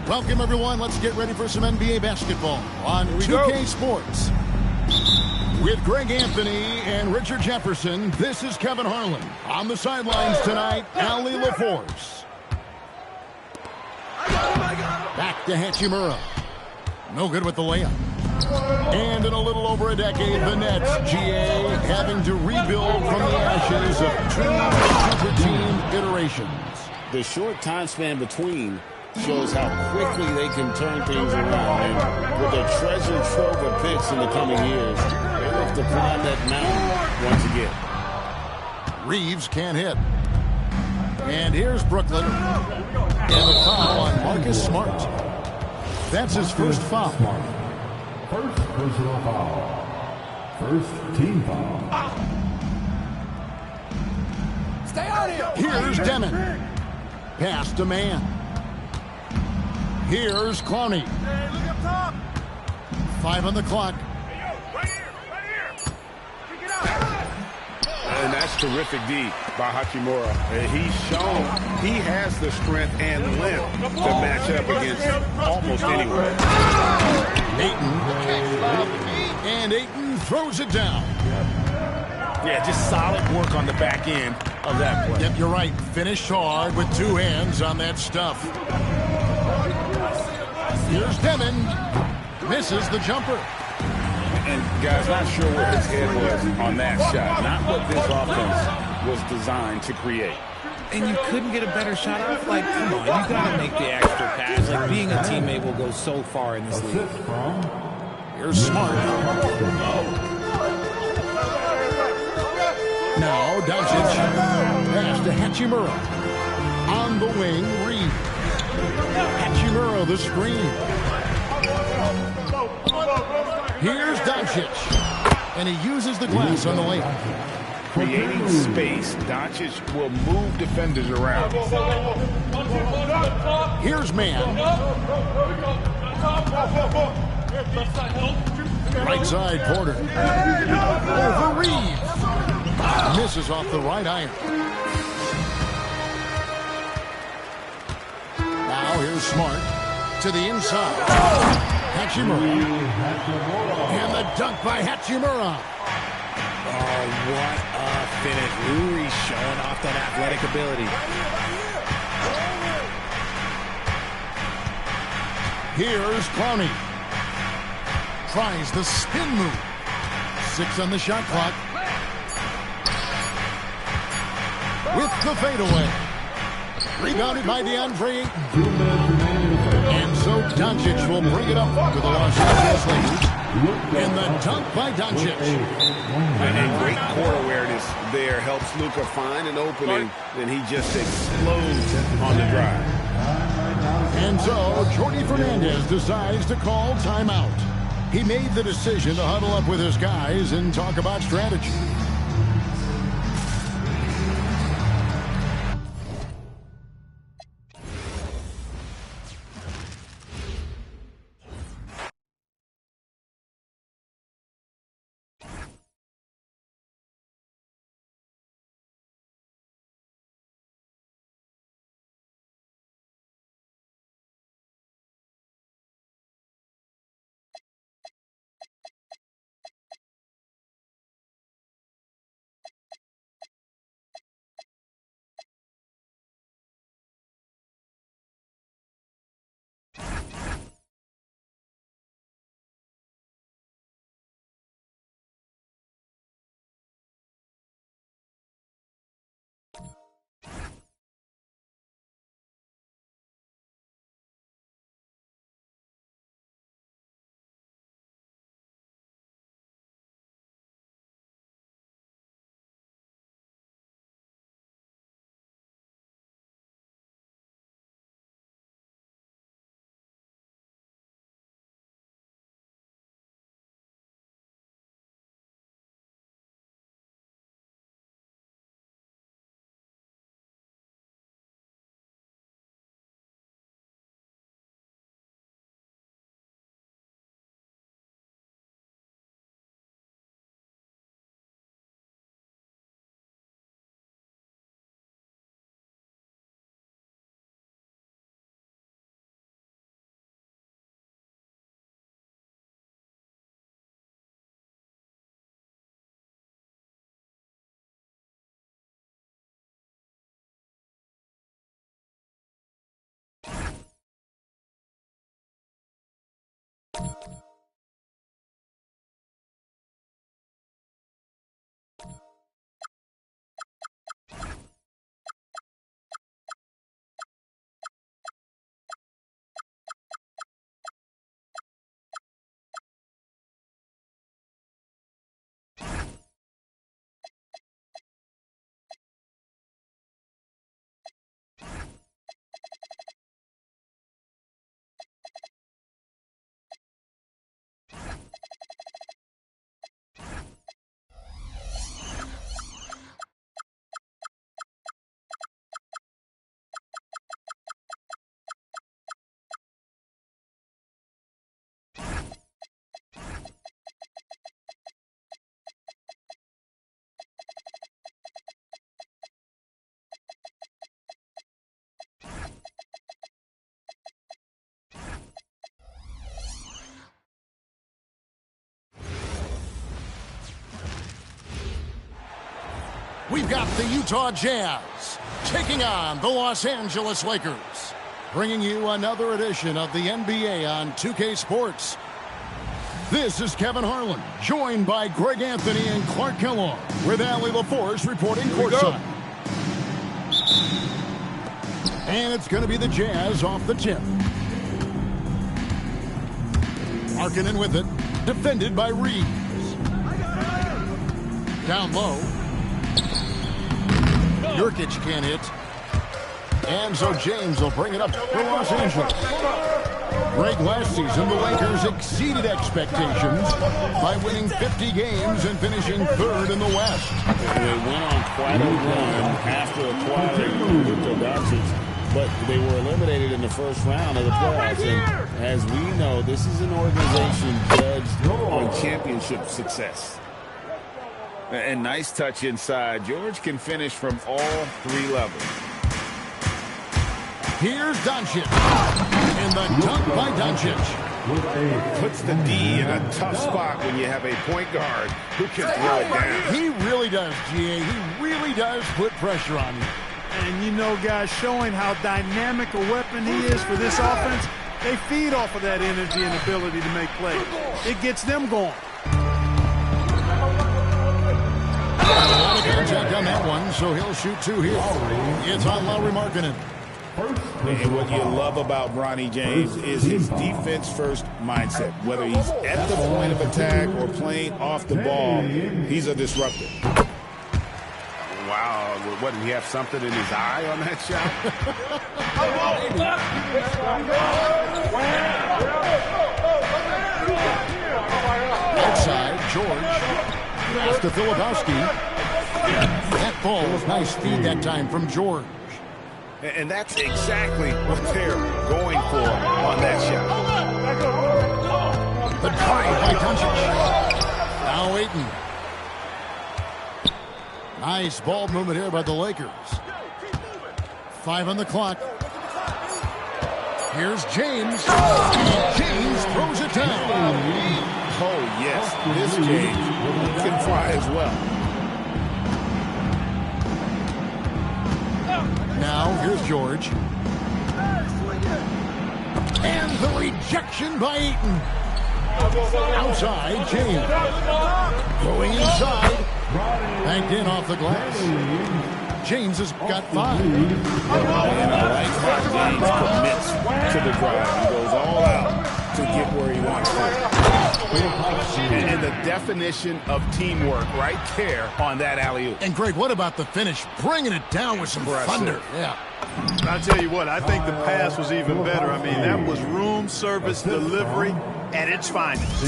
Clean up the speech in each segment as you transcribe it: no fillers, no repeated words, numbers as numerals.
Welcome, everyone. Let's get ready for some NBA basketball on 2K Sports. With Greg Anthony and Richard Jefferson, this is Kevin Harlan. On the sidelines tonight, Ali LaForce. Back to Hachimura. No good with the layup. And in a little over a decade, the Nets, GA, having to rebuild from the ashes of two super team iterations. The short time span between shows how quickly they can turn things around. And with a treasure trove of picks in the coming years, they look to climb that mountain once again. Reeves can't hit. And here's Brooklyn. And a foul on Marcus Smart. That's his first foul. First personal foul. First team foul. Stay out here. Here's Demon. Pass to man. Here's Clowney. Hey, look up top. 5 on the clock. Right here. Kick it out. And that's terrific D by Hachimura. He's shown he has the strength and length to match up against almost anyone. And Ayton throws it down. Yeah, just solid work on the back end of that play. Yep, you're right. Finished hard with two hands on that stuff. Here's Demon. Misses the jumper. And guys, not sure where his head was on that shot. Not what this offense was designed to create. And you couldn't get a better shot off? Like, come on, you got to make the extra pass. Like, being a teammate will go so far in this league. Here's Smart. Now, Doncic. Pass to Hachimura. On the wing, Reed. Hachimura, the screen. Here's Doncic. And he uses the glass on the layup. Creating space, Doncic will move defenders around. Here's man. Right side, Porter. Over Reeves. Misses off the right iron. Now here's Smart to the inside. Hachimura. And the dunk by Hachimura. Oh, what a finish. Uri showing off that athletic ability. Here's Clowney. Tries the spin move. 6 on the shot clock. With the fadeaway. Rebounded by DeAndre Ayton. And so Doncic will bring it up to the Los Angeles Lakers. And the dunk by Doncic. And great court awareness there helps Luka find an opening, and he just explodes on the drive. And so Jordy Fernandez decides to call timeout. He made the decision to huddle up with his guys and talk about strategy. we've got the Utah Jazz taking on the Los Angeles Lakers. Bringing you another edition of the NBA on 2K Sports. This is Kevin Harlan, joined by Greg Anthony and Clark Kellogg, with Allie LaForce reporting courtside. And it's going to be the Jazz off the tip. Markkanen with it, defended by Reeves. Down low. Nurkic can't hit. And so James will bring it up for Los Angeles. Greg, last season, the Lakers exceeded expectations by winning 50 games and finishing third in the West. They went on quite a run after acquiring Luka Doncic, but they were eliminated in the first round of the playoffs. And as we know, this is an organization judged on championship success. And nice touch inside. George can finish from all three levels. Here's Doncic. And the dunk by Doncic. Puts the D in a tough spot when you have a point guard who can throw it down. He really does, GA. He really does put pressure on you. And you know, guys, showing how dynamic a weapon he is for this offense, they feed off of that energy and ability to make plays. It gets them going. A lot of contact on that one, so he'll shoot two here. It's on Lauri Markkanen. And what you love about Bronny James is his defense-first mindset. Whether he's at the point of attack or playing off the ball, he's a disruptor. Wow, what, did he have something in his eye on that shot? Outside, George. Pass to Filipowski. That ball was nice feed that time from George. And that's exactly what they're going for on that shot. The drive by Doncic. Now Ayton. Nice ball movement here by the Lakers. 5 on the clock. Here's James. And James throws it down. Oh, yes. This James can fly as well. Now, here's George. And the rejection by Ayton. Outside, James. Going inside. Banked in off the glass. James has got 5. And I like how James commits to the drive. He goes all out to get where he wants to. And the definition of teamwork right there on that alley-oop. And Greg, what about the finish? Bringing it down with some thunder. Yeah. I'll tell you what, I think the pass was even better. I mean, that was room service delivery at its finest.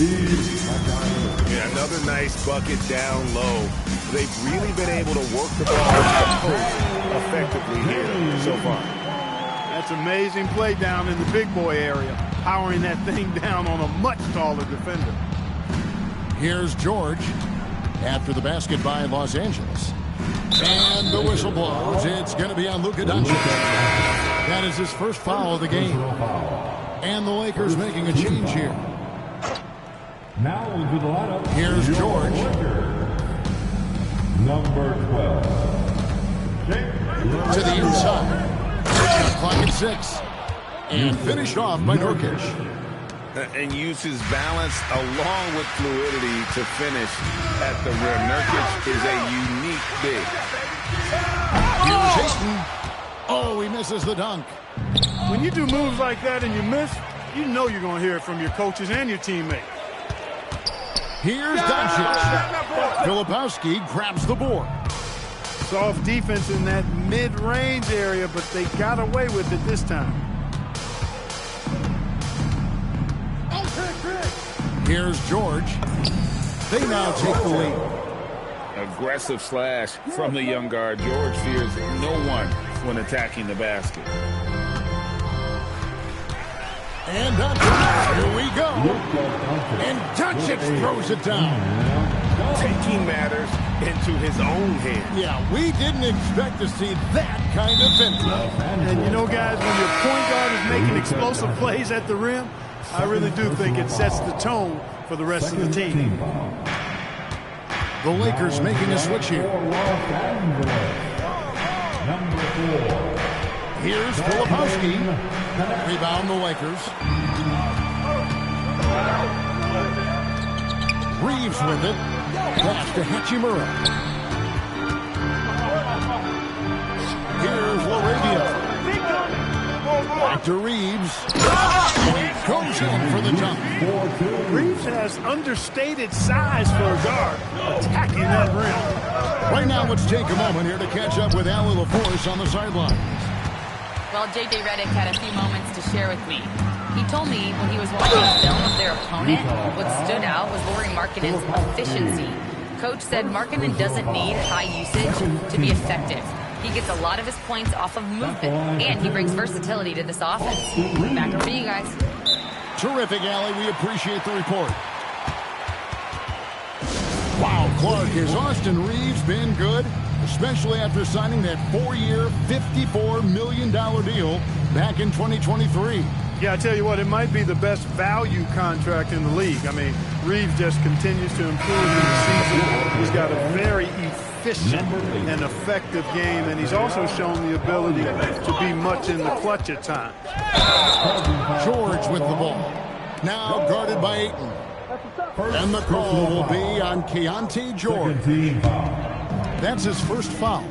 Yeah, another nice bucket down low. They've really been able to work the ball to the post effectively here so far. That's amazing play down in the big boy area, powering that thing down on a much taller defender. Here's George after the basket by Los Angeles. And the whistle blows. It's going to be on Luka Doncic. That is his first foul of the game. And the Lakers making a change here. Now into the lineup. Here's George. Number 12. To the inside. Clock at 6. And finished off by Nurkic. And uses balance along with fluidity to finish at the rim. Nurkic is a unique big. Here's Ayton. Oh, he misses the dunk. When you do moves like that and you miss, you know you're going to hear it from your coaches and your teammates. Here's Doncic. Filipowski grabs the board. Soft defense in that mid-range area, but they got away with it this time. Here's George. They now take the lead. Aggressive slash from the young guard. George fears no one when attacking the basket. And Doncic, here we go. And Doncic throws it down. Taking matters into his own hands. Yeah, we didn't expect to see that kind of finish. And you know, guys, when your point guard is making explosive plays at the rim, I really do think it sets the tone for the rest of the team. The Lakers making a switch here. Number 4. Here's Filipowski. Rebound the Lakers. Reeves with it. Pass to Hachimura. Here's Laravia. Back to Reeves. He goes in for the jump. Reeves has understated size for a guard, attacking that rim. Right now, let's take a moment here to catch up with Allie LaForce on the sideline. Well, J.J. Redick had a few moments to share with me. He told me when he was watching film of their opponent, what stood out was Lauri Markkanen's efficiency. Coach said Markkanen doesn't need high usage to be effective. He gets a lot of his points off of movement, and he brings versatility to this offense. Back over to you guys. Terrific, Allie. We appreciate the report. Wow, Clark, has Austin Reeves been good? Especially after signing that 4-year, $54 million deal back in 2023. Yeah, I tell you what, it might be the best value contract in the league. I mean, Reeves just continues to improve in the season. He's got a very efficient and effective game, and he's also shown the ability to be much in the clutch at times. George with the ball. Now guarded by Ayton. And the call will be on Keontae George. That's his first foul.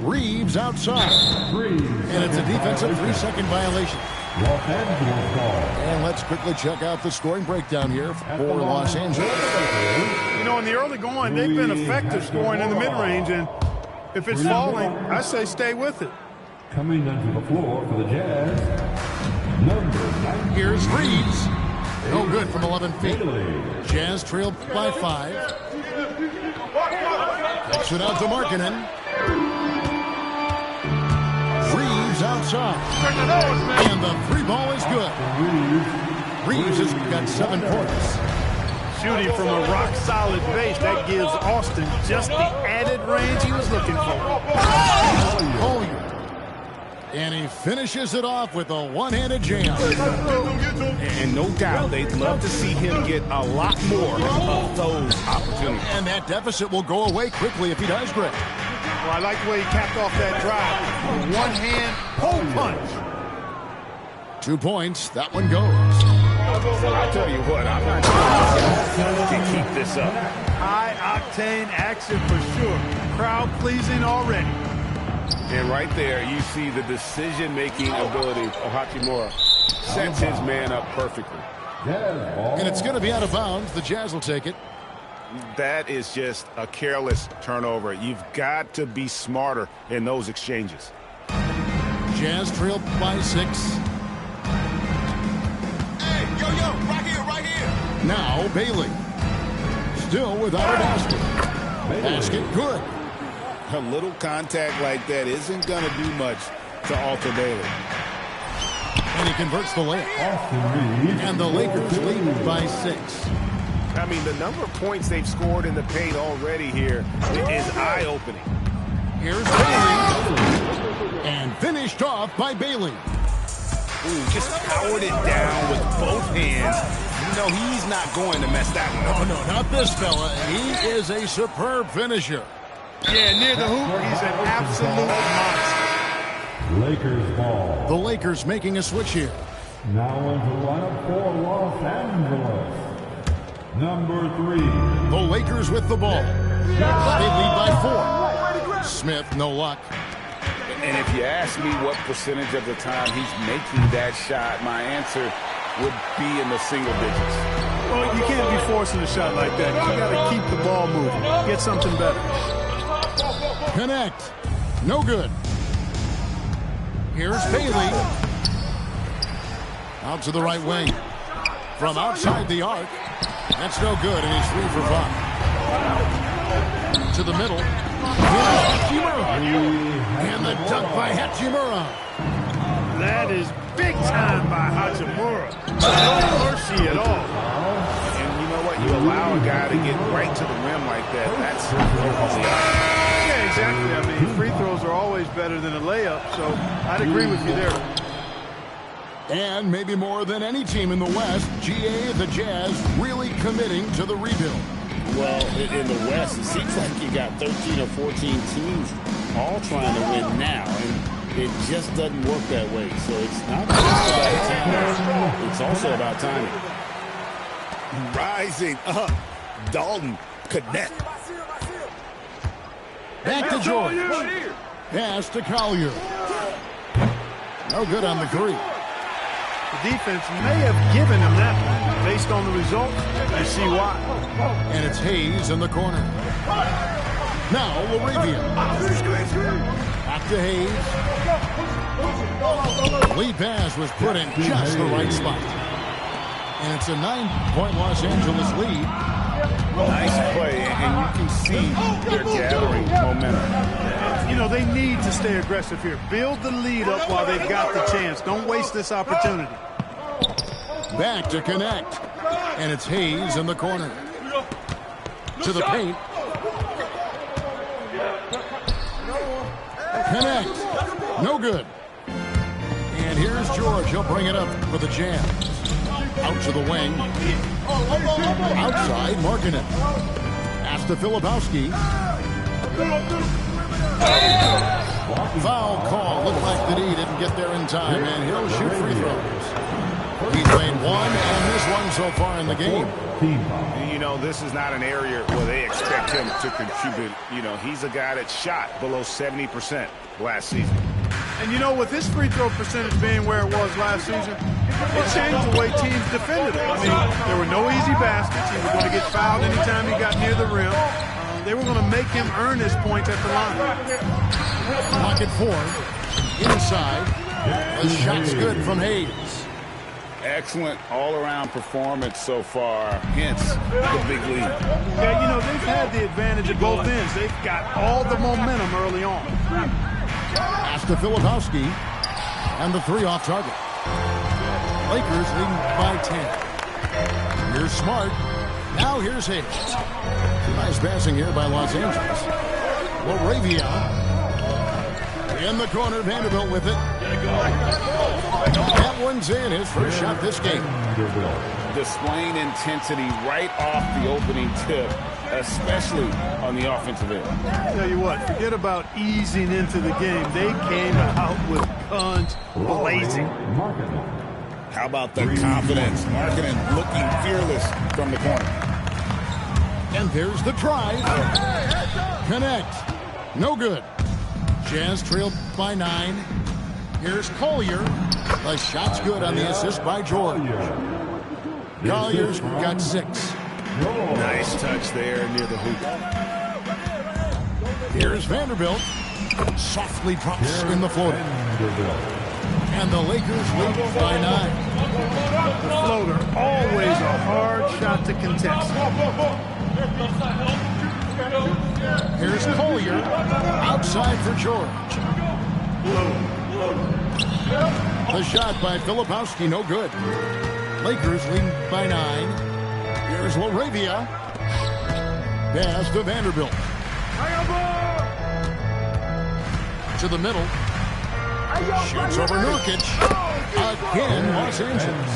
Reeves outside. And it's a defensive 3-second violation. And let's quickly check out the scoring breakdown here for Los Angeles. You know, in the early going, they've been effective scoring in the mid-range, and if it's falling, I say stay with it. Coming onto the floor for the Jazz, number 9. Here's Reeves. No good from 11 feet. Jazz trailed by 5. Kicks it out to Markkanen. Reeves outside. And the 3 ball is good. Reeves has got 7 points. Shooting from a rock-solid base, that gives Austin just the added range he was looking for. Collier. And he finishes it off with a one-handed jam. And no doubt, they'd love to see him get a lot more of those opportunities. And that deficit will go away quickly if he does, Greg. Well, I like the way he capped off that drive. One-hand pull punch. 2 points. That one goes. I'll tell you what, I'm not sure to keep this up. High-octane action for sure. Crowd-pleasing already. And right there, you see the decision-making ability of Hachimura. Sets his man up perfectly. And it's going to be out of bounds. The Jazz will take it. That is just a careless turnover. You've got to be smarter in those exchanges. Jazz trailed by 6. Hey, yo, right here. Now Bailey. Still without a basket. Basket good. A little contact like that isn't going to do much to alter Bailey. And he converts the layup. And the Lakers lead by 6. I mean, the number of points they've scored in the paint already here is eye-opening. Here's Bailey. And finished off by Bailey. Ooh, just powered it down with both hands. You know he's not going to mess that one up. No, not this fella. He is a superb finisher. Yeah, near the hoop, he's an absolute monster. Lakers ball. The Lakers making a switch here. Now into the lineup for Los Angeles. Number 3. The Lakers with the ball. They lead by 4. Smith, no luck. And if you ask me what percentage of the time he's making that shot, my answer would be in the single digits. Well, you can't be forcing a shot like that. You got to keep the ball moving. Get something better. Connect. No good. Here's Bailey. Out to the right wing. From outside the arc. That's no good, and he's 3 for 5. To the middle. And the dunk by Hachimura. That is big time by Hachimura. No mercy at all. And you know what? You allow a guy to get right to the rim like that. That's Yeah, exactly. I mean, free throws are always better than a layup, so I'd agree with you there. And maybe more than any team in the West, GA, the Jazz, really committing to the rebuild. Well, in the West, it seems like you got 13 or 14 teams all trying to win now, and it just doesn't work that way. So it's not just about talent, it's also about timing. Rising up, Dalton connect. Back to George. Pass to Collier. No good on the three. The defense may have given him that one. Based on the result, you see why. And it's Hayes in the corner. Now Laravia. Back to Hayes. Lead pass was put in just the right spot. And it's a 9-point Los Angeles lead. Nice play, and you can see they're gathering momentum. You know, they need to stay aggressive here. Build the lead up while they've got the chance. Don't waste this opportunity. Back to connect. And it's Hayes in the corner. To the paint. Connect. No good. And here's George. He'll bring it up for the Jazz. Out to the wing. Outside, Markkanen. Pass to Filipowski. Foul call. Looked like that he didn't get there in time, and he'll shoot free throws. He's made one and missed one so far in the game. You know, this is not an area where they expect him to contribute. You know, he's a guy that shot below 70% last season. And you know, with his free throw percentage being where it was last season, it changed the way teams defended it. I mean, there were no easy baskets. He was going to get fouled anytime he got near the rim. They were going to make him earn his points at the line. Pocket four. Inside. The shot's good from Hayes. Excellent all-around performance so far, hence the big lead. Yeah, you know, they've had the advantage at both ends. They've got all the momentum early on. Pass to Filipowski. And the three off target. Lakers leading by 10. Here's Smart. Now here's Hayes. Nice passing here by Los Angeles. Laravia. In the corner, Vanderbilt with it. That one's in. His first shot this game. Displaying intensity right off the opening tip, especially on the offensive end. I'll tell you what, forget about easing into the game. They came out with guns blazing. How about the confidence? Markkanen looking fearless from the corner. And there's the try. Connect. No good. Jazz trailed by 9. Here's Collier. The shot's good on the assist by George. Collier's got 6. Nice touch there near the hoop. Here's Vanderbilt. Softly drops in the floater. And the Lakers lead by 9. The floater, always a hard shot to contest. Here's Collier. Outside for George. The shot by Filipowski, no good. Lakers lead by 9. Here's Laravia. Pass to Vanderbilt. To the middle. Shoots over Nurkic. Again, Los Angeles.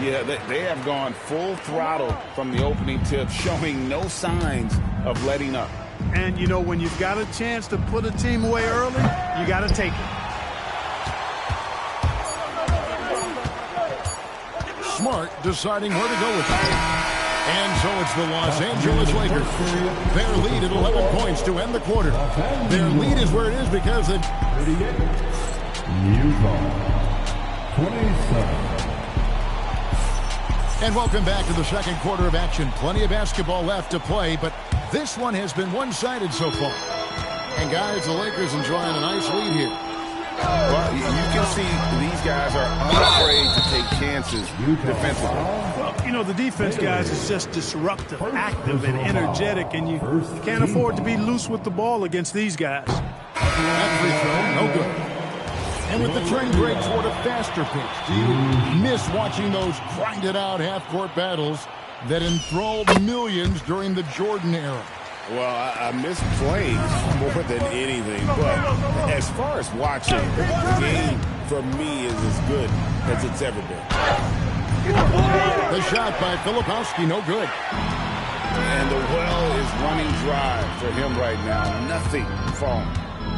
Yeah, they have gone full throttle from the opening tip, showing no signs of letting up. And, you know, when you've got a chance to put a team away early, you got to take it. Smart deciding where to go with it. And so it's the Los Angeles Lakers. Their lead at 11 points to end the quarter. Their lead is where it is because they... 27. And welcome back to the second quarter of action. Plenty of basketball left to play, but this one has been one-sided so far. And guys, the Lakers enjoying a nice lead here. Well, you can see these guys are unafraid to take chances defensively. Well, you know, the defense, guys, is just disruptive, active, and energetic, and you can't afford to be loose with the ball against these guys. That free throw, no good. And with the trend break toward a faster pace, do you miss watching those grinded-out half-court battles that enthralled millions during the Jordan era? Well, I miss playing more than anything, but as far as watching the game for me, is as good as it's ever been. The shot by Filipowski, no good. And the well is running dry for him right now. Nothing falling.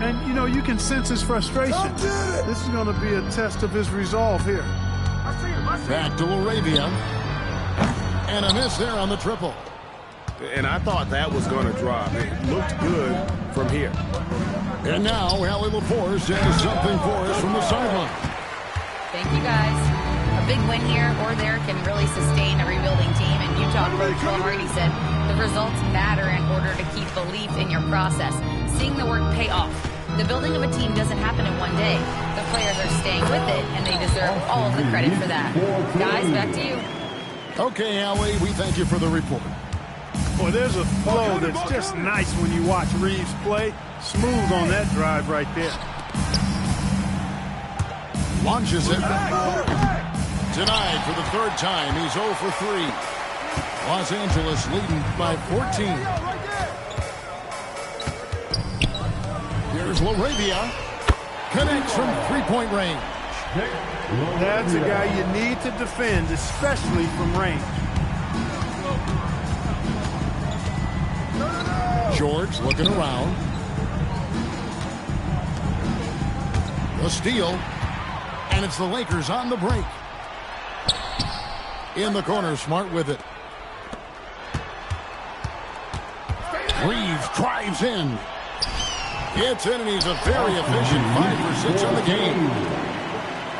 And, you know, you can sense his frustration. This is going to be a test of his resolve here. Back to Laravia. And a miss there on the triple. And I thought that was going to drop. It looked good from here. And now, Allie LaForce has something for us from the sideline. Thank you, guys. A big win here or there can really sustain a rebuilding team. And Utah coach Will Hardy said the results matter in order to keep belief in your process. Seeing the work pay off. The building of a team doesn't happen in one day. The players are staying with it, and they deserve all of the credit for that. Guys, back to you. Okay, Allie, we thank you for the report. Boy, there's a flow that's just nice when you watch Reeves play. Smooth on that drive right there. Launches it. Denied for the third time. He's 0 for 3. Los Angeles leading by 14. Here's Laravia. Connects from three-point range. That's a guy you need to defend, especially from range. George looking around. The steal. And it's the Lakers on the break. In the corner, Smart with it. Reeves drives in. Gets in, and he's a very efficient 5 for 6 on the game.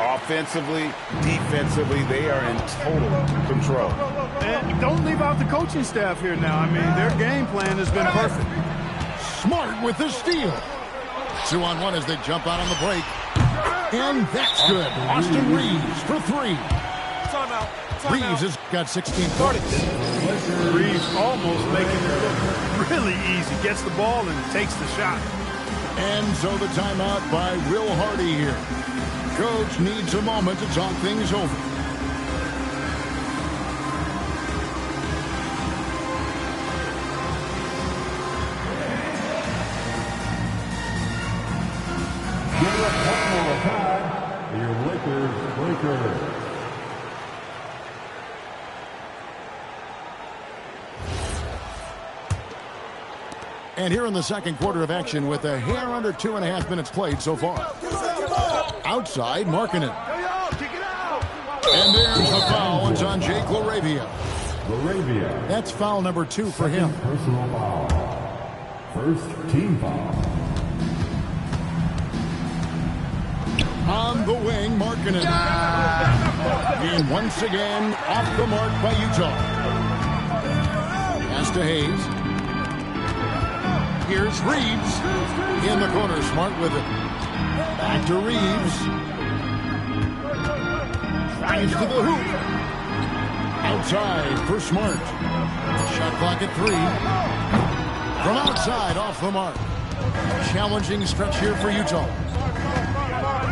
Offensively, defensively, they are in total control. And don't leave out the coaching staff here now. I mean, their game plan has been perfect. Smart with the steal. 2-on-1 as they jump out on the break. And that's good. Austin Reeves for 3. Reeves has got 16 points. Reeves almost making it look really easy. Gets the ball and takes the shot. And so the timeout by Will Hardy here. Coach needs a moment to talk things over. Give up one more time. Your Lakers breaker. And here in the second quarter of action with a hair under 2.5 minutes played so far. Outside, Markkanen. And there's the foul. It's on Jake Laravia. Laravia. That's foul number 2 for him. Personal foul. First team foul. On the wing, Markkanen. And once again, off the mark by Utah. Pass to Hayes. Here's Reeves. In the corner, Smart with it. Back to Reeves. Drives to the hoop. Outside for Smart. Shot clock at 3. From outside, off the mark. Challenging stretch here for Utah.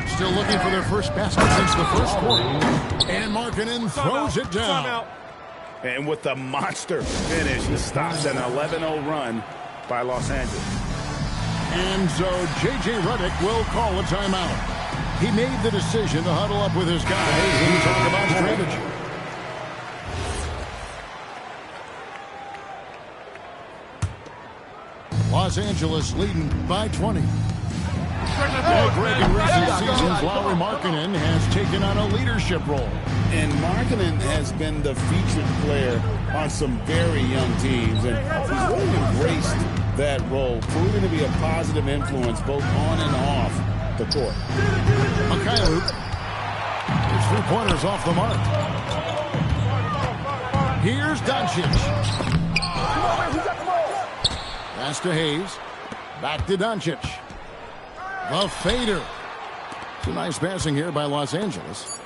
Still looking for their first basket since the first quarter. And Markkanen throws it down. And with the monster finish, it stops an 11-0 run by Los Angeles. And so J.J. Redick will call a timeout. He made the decision to huddle up with his guys and talk about strategy. Los Angeles leading by 20. Greg in recent seasons, Lauri Markkanen has taken on a leadership role. And Markkanen has been the featured player on some very young teams, and he's really embraced that role, proving to be a positive influence both on and off the court. Mikhailuk. His 3-pointers off the mark. Here's Doncic. Pass to Hayes. Back to Doncic. The fader. It's a nice passing here by Los Angeles.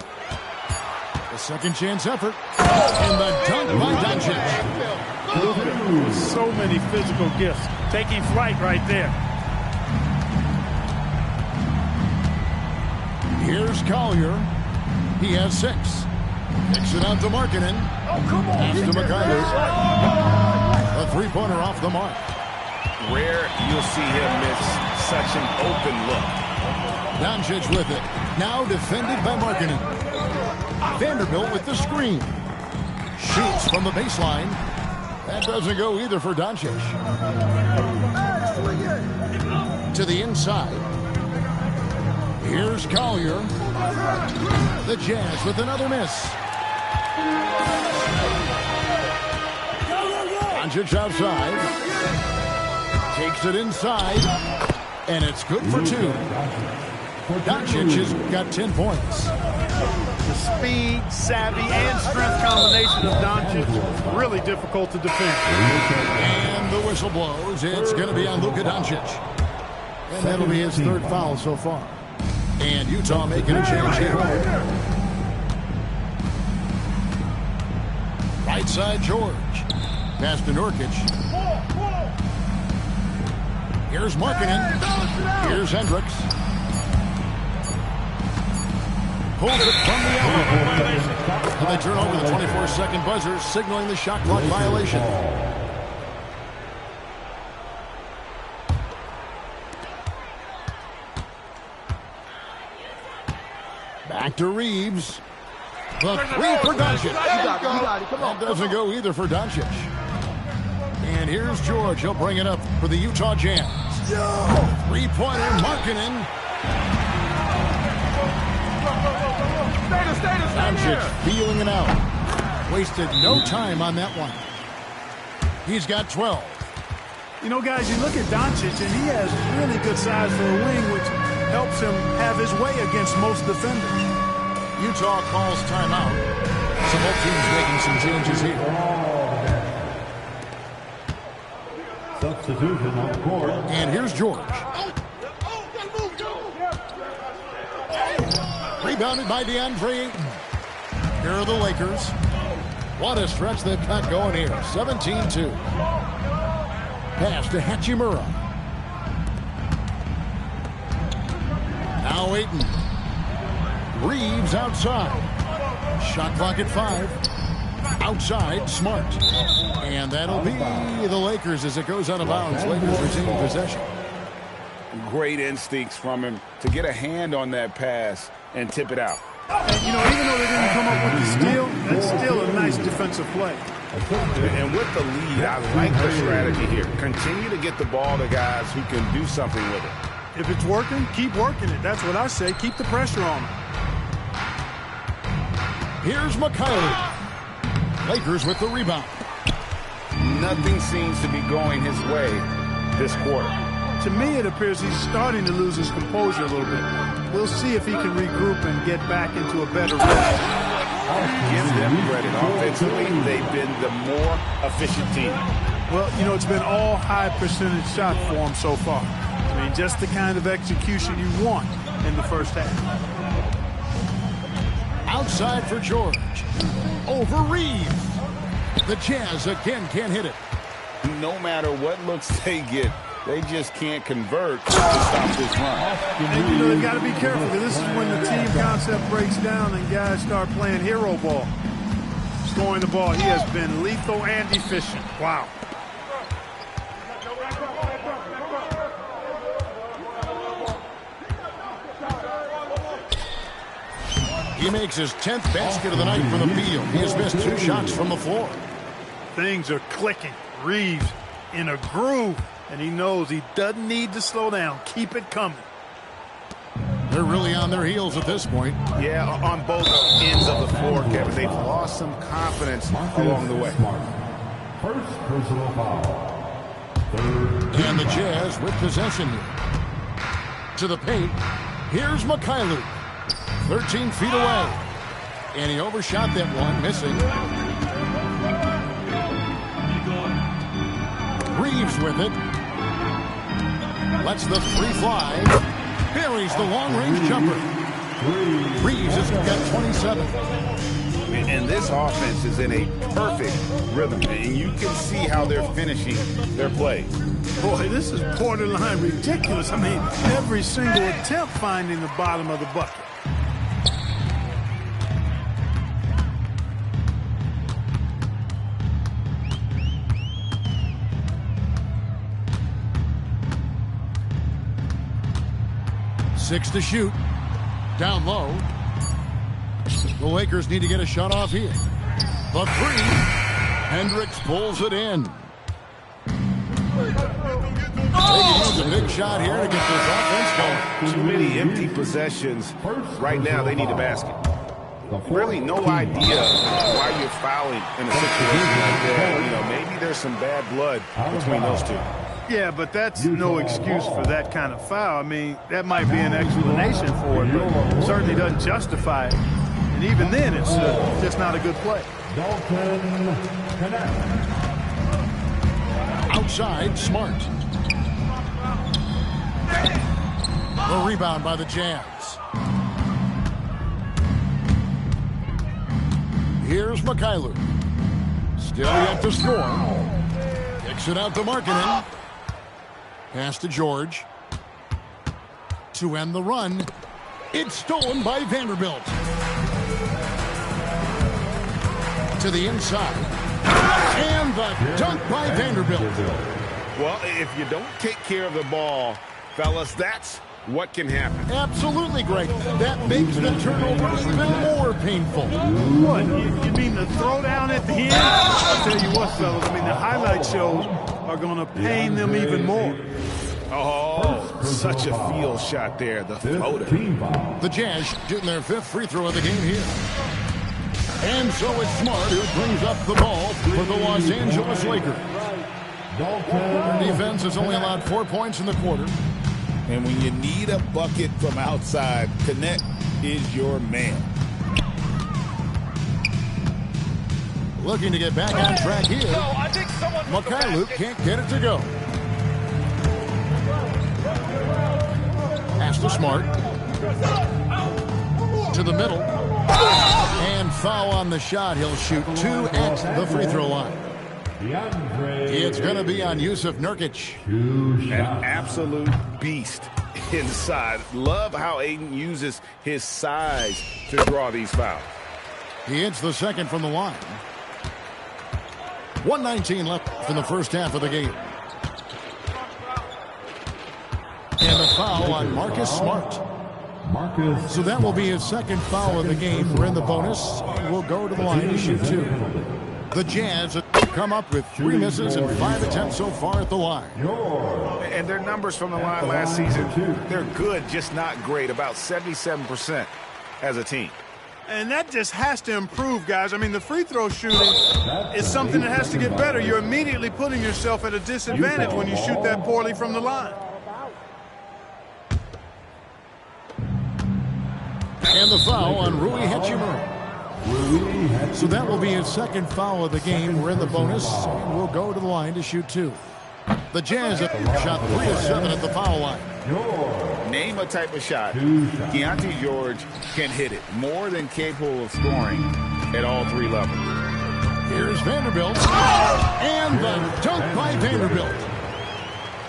A second chance effort. And the dunk by Doncic. So many physical gifts. Taking flight right there. Here's Collier. He has 6. Kicks it out to Markkanen. Pass to Mikhailuk. A 3-pointer off the mark. Rare you'll see him miss such an open look. Doncic with it. Now defended by Markkanen. Vanderbilt with the screen. Shoots from the baseline. That doesn't go either for Doncic. To the inside. Here's Collier. The Jazz with another miss. Doncic outside. Takes it inside. And it's good for two. Doncic has got 10 points. The speed, savvy, and strength combination of Doncic is really difficult to defend. And the whistle blows. It's going to be on Luka Doncic. And that'll be his third foul so far. And Utah making a change here. Right side, George. Pass to Nurkic. Here's Markkanen. Here's Hendricks. Pulls it from the elbow. And they turn over the 24-second buzzer, signaling the shot clock violation. Back to Reeves. The three for Doncic. That doesn't go either for Doncic. And here's George. He'll bring it up for the Utah Jazz. Three-pointer, Markkanen. Doncic feeling it out. Wasted no time on that one. He's got 12. You know, guys, you look at Doncic, and he has really good size for a wing, which helps him have his way against most defenders. Utah calls timeout. So both teams making some changes here. Substitution on the court. And here's George. Rebounded by DeAndre Ayton. Here are the Lakers. What a stretch they've got going here. 17-2. Pass to Hachimura. Now Ayton. Reeves outside. Shot clock at 5. Outside, Smart. And that'll be the Lakers as it goes out of bounds. Lakers retaining possession. Great instincts from him to get a hand on that pass and tip it out. And, you know, even though they didn't come up with the steal, that's still a nice defensive play. And with the lead, I like the strategy here. Continue to get the ball to guys who can do something with it. If it's working, keep working it. That's what I say. Keep the pressure on him. Here's Mikhaili. Lakers with the rebound. Nothing seems to be going his way this quarter. To me, it appears he's starting to lose his composure a little bit. We'll see if he can regroup and get back into a better rhythm. Give them credit. Offensively, they've been the more efficient team. Well, you know, it's been all high-percentage shot for him so far. I mean, just the kind of execution you want in the first half. Outside for George. Over Reeves. The Jazz again can't hit it. No matter what looks they get, they just can't convert to stop this run. And, you know, they've got to be careful, because this is when the team concept breaks down and guys start playing hero ball. Scoring the ball, he has been lethal and efficient. Wow. He makes his 10th basket of the night from the field. He has missed 2 shots from the floor. Things are clicking. Reeves in a groove, and he knows he doesn't need to slow down. Keep it coming. They're really on their heels at this point. Yeah, on both ends of the floor, Kevin. They've lost some confidence along the way. First personal foul. And the Jazz with possession here. To the paint. Here's Mikhaili. 13 feet away. And he overshot that one, missing. Reeves with it. Lets the 3 fly. Buries the long-range jumper. Reeves has got 27. And this offense is in a perfect rhythm. And you can see how they're finishing their play. Boy, this is borderline ridiculous. I mean, every single attempt finding the bottom of the bucket. 6 to shoot. Down low. The Lakers need to get a shot off here. The three. Hendricks pulls it in. They can use a big shot here to get this offense going. Too many empty possessions. Right now, they need a basket. Really no idea why you're fouling in a situation like that. You know, maybe there's some bad blood between those two. Yeah, but that's no excuse for that kind of foul. I mean, that might be an explanation for it, but it certainly doesn't justify it. And even then, it's just not a good play. Outside, Smart. The rebound by the Jazz. Here's Mikhailuk. Still yet to score. Kicks it out to Markkanen. Pass to George. To end the run. It's stolen by Vanderbilt. To the inside. And the dunk by Vanderbilt. Well, if you don't take care of the ball, fellas, that's what can happen. Absolutely, Greg. That makes the turnover even more painful. What? You mean the throwdown at the end? I'll tell you what, fellas. I mean, the highlight shows are going to pain them even more. Oh, such a field shot there, the floater. The Jazz getting their 5th free throw of the game here. And so it's Smart who brings up the ball for the Los Angeles Lakers. Their defense has only allowed 4 points in the quarter. And when you need a bucket from outside, Connect is your man. Looking to get back on track here. Mikhailuk can't get it to go. Pass to Smart. To the middle. And foul on the shot. He'll shoot 2 at the free throw line. It's going to be on Yusuf Nurkic. An absolute beast inside. Love how Aiden uses his size to draw these fouls. He hits the second from the line. 1:19 left in the first half of the game. And a foul on Marcus Smart. So that will be his second foul of the game. We're in the bonus. We'll go to the line to shoot 2. The Jazz have come up with 3 misses and 5 attempts so far at the line. And their numbers from the line last season, they're good, just not great. About 77% as a team. And that just has to improve, guys. I mean, the free throw shooting is something that has to get better. You're immediately putting yourself at a disadvantage when you shoot that poorly from the line. And the foul on Rui Hachimura. So that will be his second foul of the game. We're in the bonus, and we'll go to the line to shoot 2. The Jazz have shot 3 of 7 at the foul line. Name a type of shot. Keontae George can hit it. More than capable of scoring at all 3 levels. Here's Vanderbilt. And the dunk by Vanderbilt.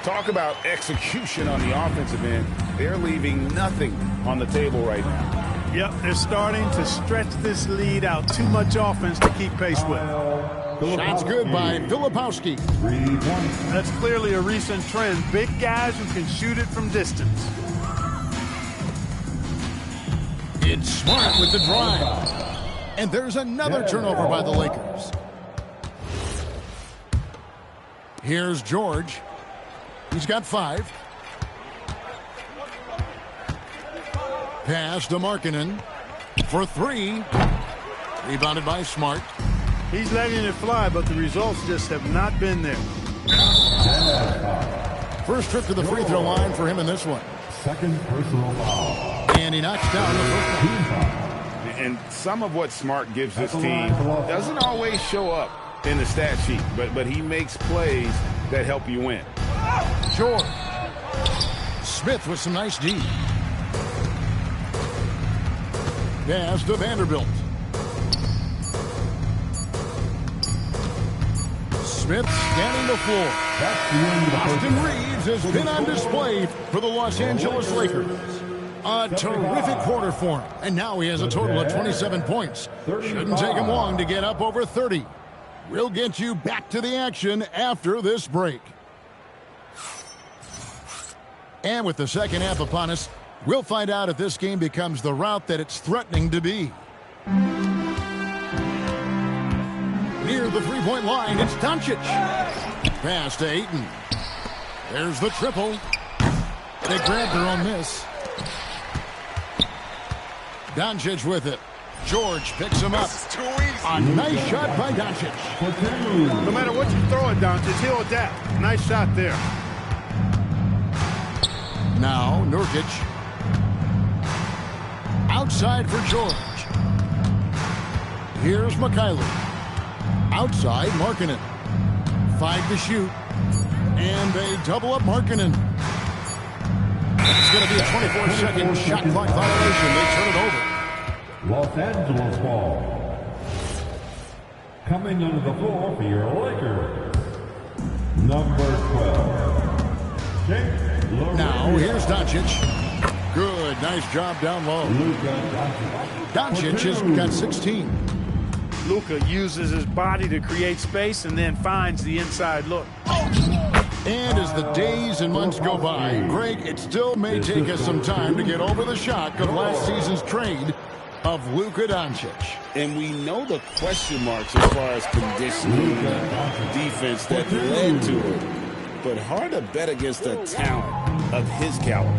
Talk about execution on the offensive end. They're leaving nothing on the table right now. Yep, they're starting to stretch this lead out. Too much offense to keep pace with. Shots good by Filipowski. That's clearly a recent trend. Big guys who can shoot it from distance. It's Smart with the drive. And there's another turnover by the Lakers. Here's George. He's got 5. Pass to Markkanen for 3. Rebounded by Smart. He's letting it fly, but the results just have not been there. First trip to the free throw line for him in this one. Second personal foul. And he knocks down the first one. And some of what Smart gives this team doesn't always show up in the stat sheet, but he makes plays that help you win. George. Smith with some nice D. Pass to Vanderbilt. Smith scanning the floor. Austin Reeves has been on display for the Los Angeles Lakers. A terrific quarter for him. And now he has a total of 27 points. Shouldn't take him long to get up over 30. We'll get you back to the action after this break. And with the second half upon us, We'll find out if this game becomes the route that it's threatening to be. Near the three-point line, it's Doncic. Pass to Ayton. There's the triple. They grab their own miss. Doncic with it. George picks him up. A nice shot by Doncic. No matter what you throw at Doncic, he'll adapt. Nice shot there. Now, Nurkic. Outside for George. Here's McKinley. Outside, Markkanen. 5 to shoot. And they double up Markkanen. It's going to be a 24-second shot clock violation. They turn it over. Los Angeles ball. Coming onto the floor for your Lakers. Number 12. Now, here's Doncic. Good, nice job down low. Doncic has got 16. Luka uses his body to create space and then finds the inside look. And as the days and months go by, Greg, it still may take us some time to get over the shock of last season's trade of Luka Doncic. And we know the question marks as far as conditioning defense that led to it. But hard to bet against the talent of his caliber.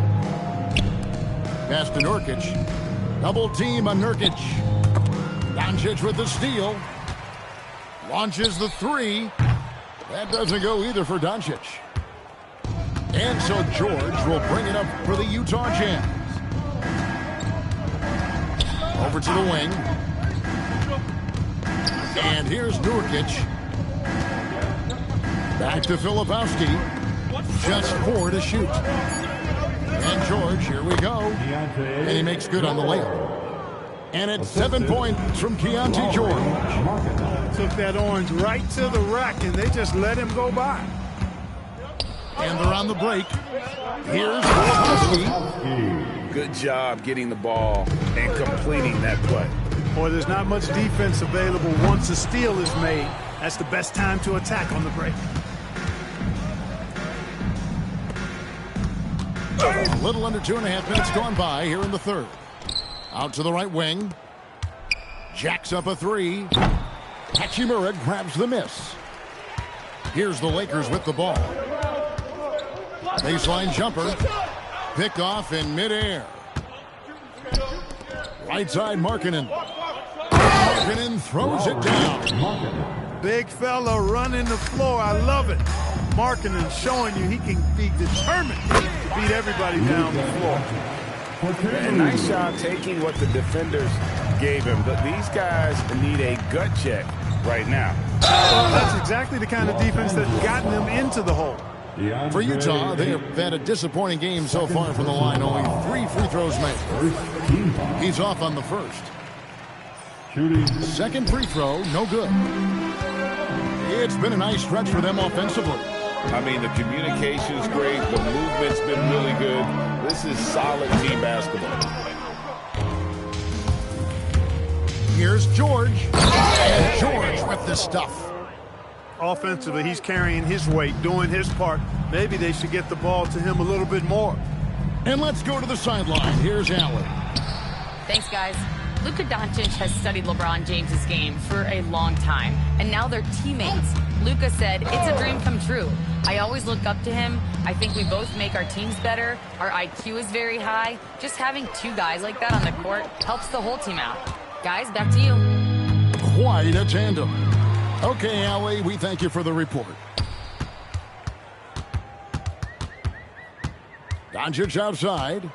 Pass to Nurkic. Double team on Nurkic. Doncic with the steal. Launches the three. That doesn't go either for Doncic. And so George will bring it up for the Utah Jazz. Over to the wing. And here's Nurkic. Back to Filipowski. Just 4 to shoot. And George, here we go. And he makes good on the layup. And it's 7 points from Keontae George. Took that orange right to the rack, and they just let him go by. And they're on the break. Here's Filipowski. Good job getting the ball and completing that play. Boy, there's not much defense available once a steal is made. That's the best time to attack on the break. A little under 2.5 minutes gone by here in the third. Out to the right wing. Jacks up a three. Hachimura grabs the miss. Here's the Lakers with the ball. Baseline jumper. Picked off in midair. Right side Markkanen. Markkanen throws it down. Big fella running the floor. I love it. Markkanen showing you he can be determined to beat everybody down the floor. And nice job taking what the defenders gave him. But these guys need a gut check right now. That's exactly the kind of defense that's gotten them into the hole. For Utah, they have had a disappointing game so far from the line. Only 3 free throws made. He's off on the first. Second free throw, no good. It's been a nice stretch for them offensively. I mean, the communication's great. The movement's been really good. This is solid team basketball. Here's George. And George with the stuff. Offensively, he's carrying his weight, doing his part. Maybe they should get the ball to him a little bit more. And let's go to the sideline. Here's Allen. Thanks, guys. Luka Doncic has studied LeBron James's game for a long time, and now they're teammates. Luka said, "It's a dream come true. I always look up to him. I think we both make our teams better. Our IQ is very high. Just having 2 guys like that on the court helps the whole team out." Guys, back to you. Quite a tandem. Okay, Allie, we thank you for the report. Doncic outside.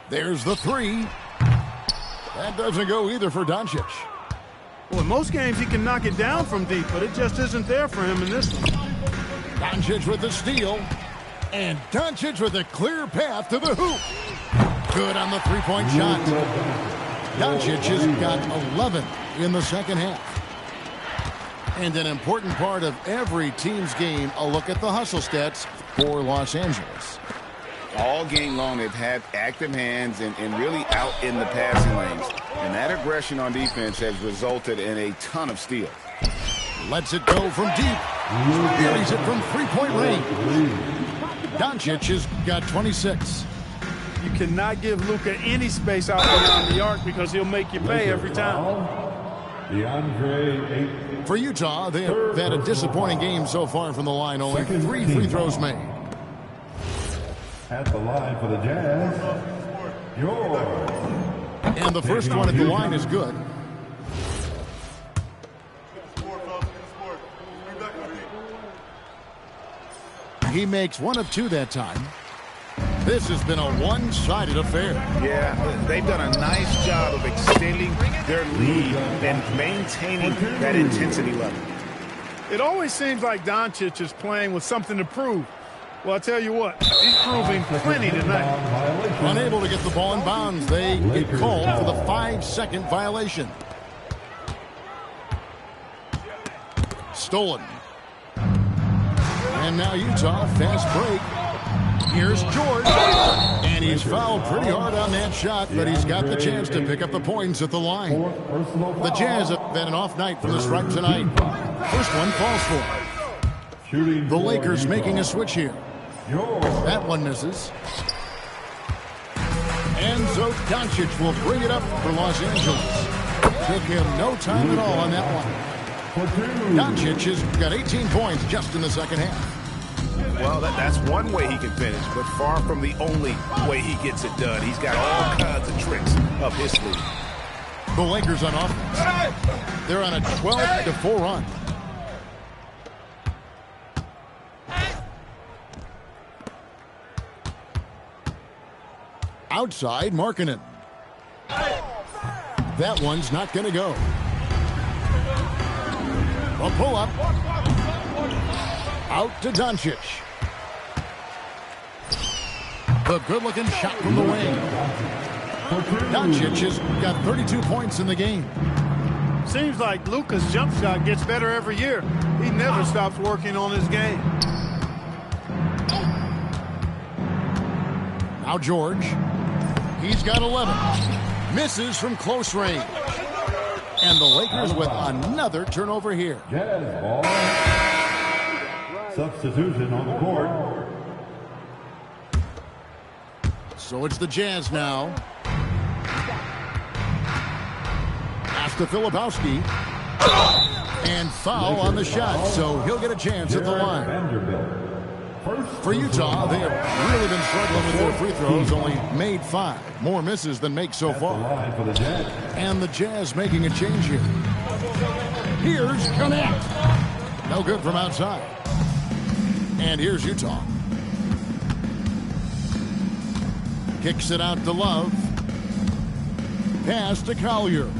There's the three. That doesn't go either for Doncic. Well, in most games, he can knock it down from deep, but it just isn't there for him in this one. Doncic with the steal. And Doncic with a clear path to the hoop. Good on the three-point shot. Doncic has got 11 in the second half. And an important part of every team's game, a look at the hustle stats for Los Angeles. All game long, they've had active hands and really out in the passing lanes. And that aggression on defense has resulted in a ton of steals. Lets it go from deep. Buries it from three-point range. Doncic has got 26. You cannot give Luka any space out beyond the arc because he'll make you pay every time. For Utah, they have had a disappointing game so far from the line. Only 3 free throws made. At the line for the Jazz, George. And the first one at the line is good. He makes 1 of 2 that time. This has been a one-sided affair. Yeah, they've done a nice job of extending their lead and maintaining that intensity level. It always seems like Doncic is playing with something to prove. Well, I tell you what, he's proving plenty tonight. Unable to get the ball in bounds, they get called for the 5-second violation. Stolen. And now Utah, fast break. Here's George. And he's fouled pretty hard on that shot, but he's got the chance to pick up the points at the line. The Jazz have had an off night from the stripe tonight. First one falls for. The Lakers making a switch here. That one misses. And so Doncic will bring it up for Los Angeles. Took him no time at all on that one. Doncic has got 18 points just in the second half. Well, that's one way he can finish, but far from the only way he gets it done. He's got all kinds of tricks up his sleeve. The Lakers on offense. They're on a 12-4 run. Outside, Markkanen. That one's not going to go. A pull-up. Out to Doncic. The good-looking shot from the wing. Doncic has got 32 points in the game. Seems like Luka's jump shot gets better every year. He never stops working on his game. Now George. He's got 11. Misses from close range. And the Lakers with another turnover here. Jazz ball. Substitution on the court. So it's the Jazz now. Pass to Filipowski. And foul on the shot, so he'll get a chance at the line. For Utah, they have really been struggling with their free throws, only made 5. More misses than makes so far. And the Jazz making a change here. Here's Connect. No good from outside. And here's Utah. Kicks it out to Love. Pass to Collier.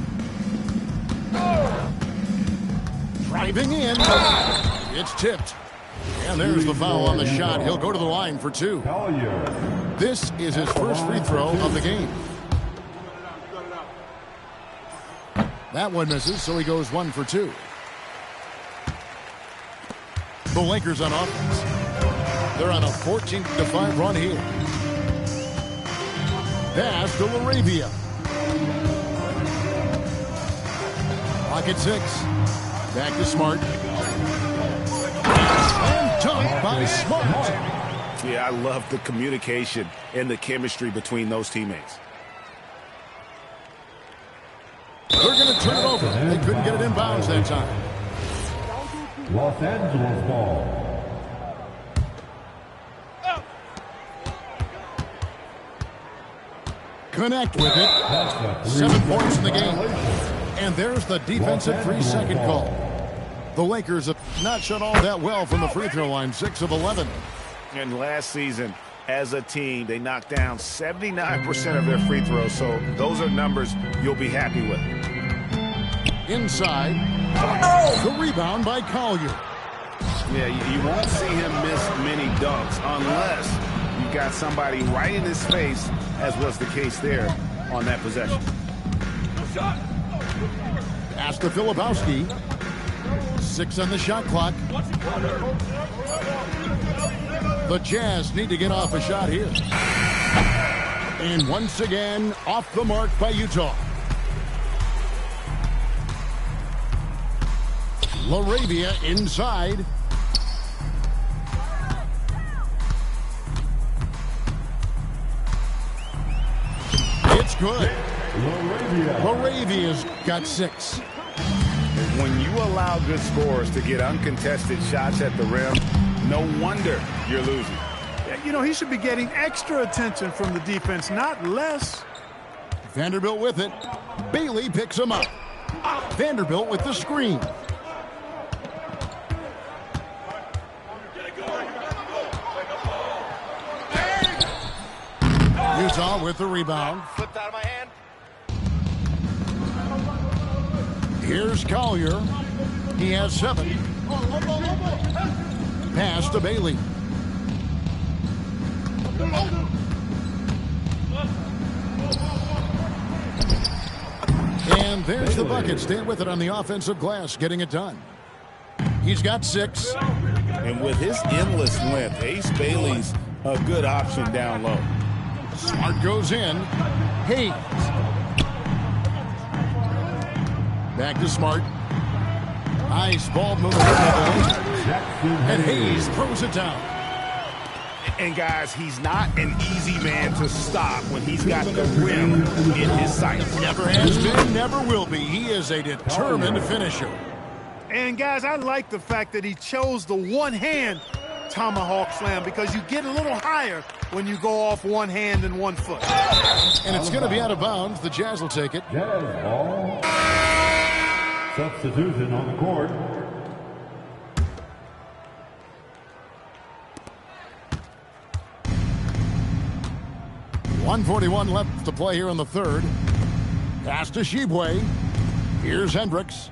Driving in. It's tipped. And there's the foul on the shot. He'll go to the line for 2. This is his first free throw of the game. That one misses, so he goes 1 for 2. The Lakers on offense. They're on a 14-5 run here. Pass to Laravia. Pocket 6. Back to Smart. And dunked by Smart. Yeah, I love the communication and the chemistry between those teammates. They're going to turn it over. They couldn't get it in bounds that time. Los Angeles ball. Connect with it. 7 points in the game. And there's the defensive 3-second call. The Lakers have not shot all that well from the free throw line. 6 of 11. And last season, as a team, they knocked down 79% of their free throws. So those are numbers you'll be happy with. Inside. The rebound by Collier. Yeah, you won't see him miss many dunks unless you've got somebody right in his face, as was the case there on that possession. Pass to Filipowski. 6 on the shot clock. The Jazz need to get off a shot here. And once again, off the mark by Utah. Laravia inside. It's good. Laravia's got 6. When you allow good scorers to get uncontested shots at the rim, no wonder you're losing. You know, he should be getting extra attention from the defense, not less. Vanderbilt with it. Bailey picks him up. Vanderbilt with the screen. Utah with the rebound. Flipped out of my hand. Here's Collier. He has 7. Pass to Bailey. And there's the bucket. Staying with it on the offensive glass, getting it done. He's got 6. And with his endless length, Ace Bailey's a good option down low. Smart goes in. Hayes. Back to Smart. Nice ball movement. And Hayes throws it down. And guys, he's not an easy man to stop when he's got the rim in his sights. Never has been, never will be. He is a determined finisher. And guys, I like the fact that he chose the one-hand tomahawk slam, because you get a little higher when you go off one hand and 1 foot. And it's going to be out of bounds. The Jazz will take it. Jazz ball. Substitution on the court. .141 left to play here in the third. Pass to Shibwe. Here's Hendricks.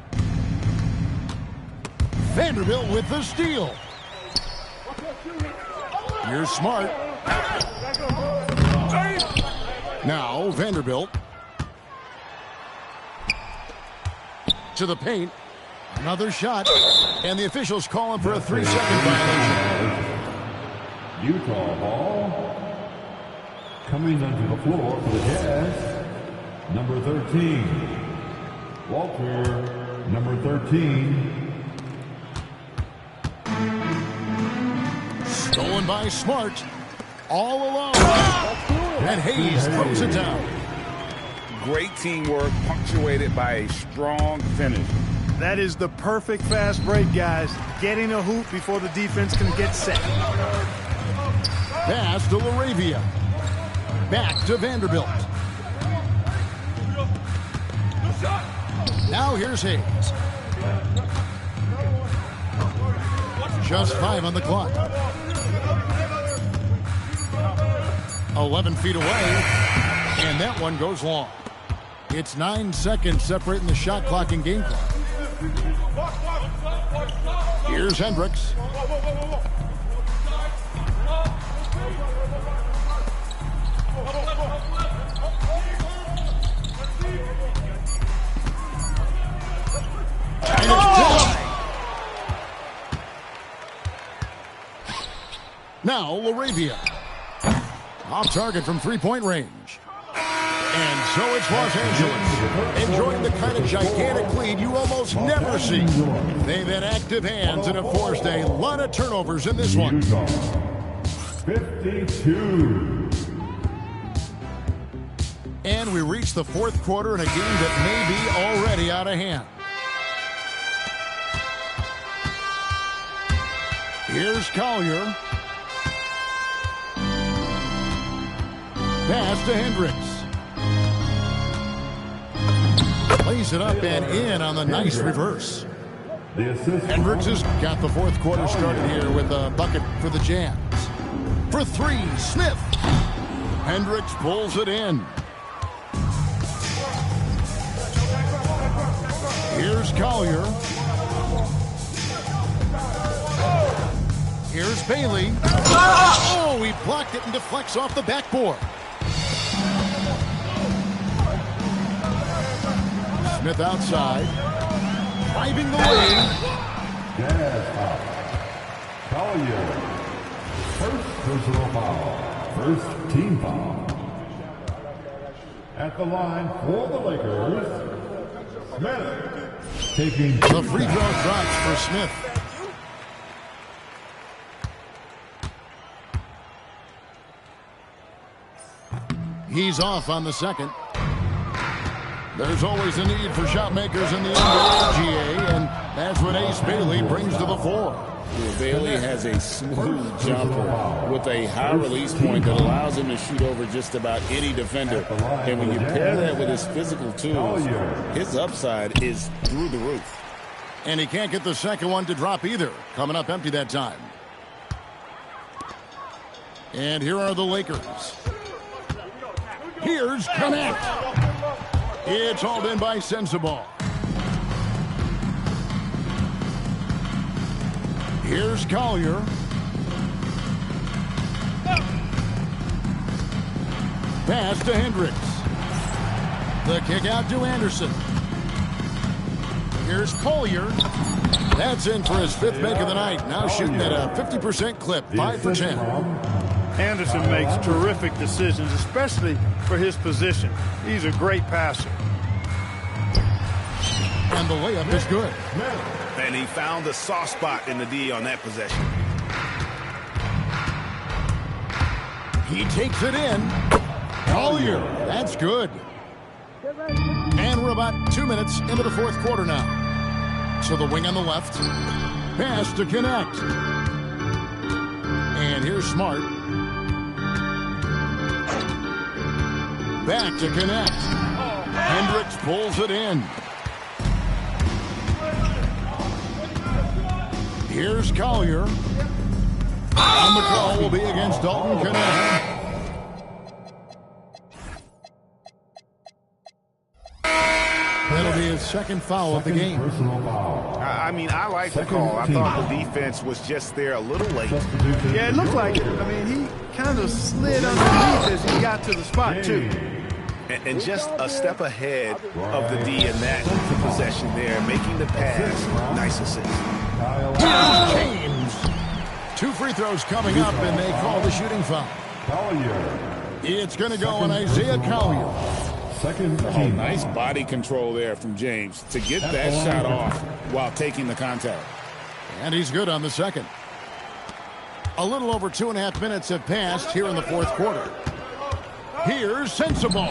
Vanderbilt with the steal. Here's Smart. Now Vanderbilt. To the paint. Another shot. And the officials calling for a 3-second violation. Utah ball. Coming onto the floor for the Jazz, number 13. Walter, number 13. Stolen by Smart. All alone. And Hayes throws it down. Great teamwork punctuated by a strong finish. That is the perfect fast break, guys. Getting a hoop before the defense can get set. Pass to Laravia. Back to Vanderbilt. Now here's Hayes. Just 5 on the clock. 11 feet away. And that one goes long. It's 9 seconds separating the shot clock and game clock. Here's Hendricks. And it's down. Now Laravia. Off target from 3-point range. And so it's Los Angeles, enjoying the kind of gigantic lead you almost never see. They've had active hands and have forced a lot of turnovers in this one. 52. And we reach the fourth quarter in a game that may be already out of hand. Here's Collier. Pass to Hendricks. Plays it up and in on the nice reverse. Hendricks has got the fourth quarter started here with a bucket for the Jazz. For 3, Smith. Hendricks pulls it in. Here's Collier. Here's Bailey. Oh, he blocked it and deflects off the backboard. Smith outside. Driving the lane. Jazz foul. Collier. First personal foul. First team foul. At the line for the Lakers, Smith. Taking the free throw drops for Smith. He's off on the second. There's always a need for shot makers in the NBA, GA, and that's what Ace Bailey brings to the fore. Bailey has a smooth jumper with a high release point that allows him to shoot over just about any defender. And when you pair that with his physical tools, his upside is through the roof. And he can't get the second one to drop either. Coming up empty that time. And here are the Lakers. Here's Connect. It's hauled in by Sensabaugh. Here's Collier. Pass to Hendricks. The kick out to Anderson. Here's Collier. That's in for his 5th make of the night. Now shooting at a 50% clip, 5 for 10. Anderson makes terrific decisions, especially for his position. He's a great passer. And the layup is good. And he found the soft spot in the D on that possession. He takes it in. Collier, that's good. And we're about 2 minutes into the 4th quarter now. To the wing on the left. Pass to Connect. And here's Smart. Back to Connect. Hendricks pulls it in. Here's Collier. And the call will be against Dalton Connect. That'll be his 2nd foul of the game. I mean, I like the call. I thought the defense was just there a little late. Yeah, it looked like it. I mean, he kind of slid underneath as he got to the spot, too. And just a step ahead of the D in that possession there, making the pass. Nice assist. Here's James. 2 free throws coming up, and they call the shooting foul. It's going to go on Isaiah Collier. Oh, nice body control there from James to get that shot off while taking the contact. And he's good on the second. A little over 2.5 minutes have passed here in the 4th quarter. Here's Sensabaugh.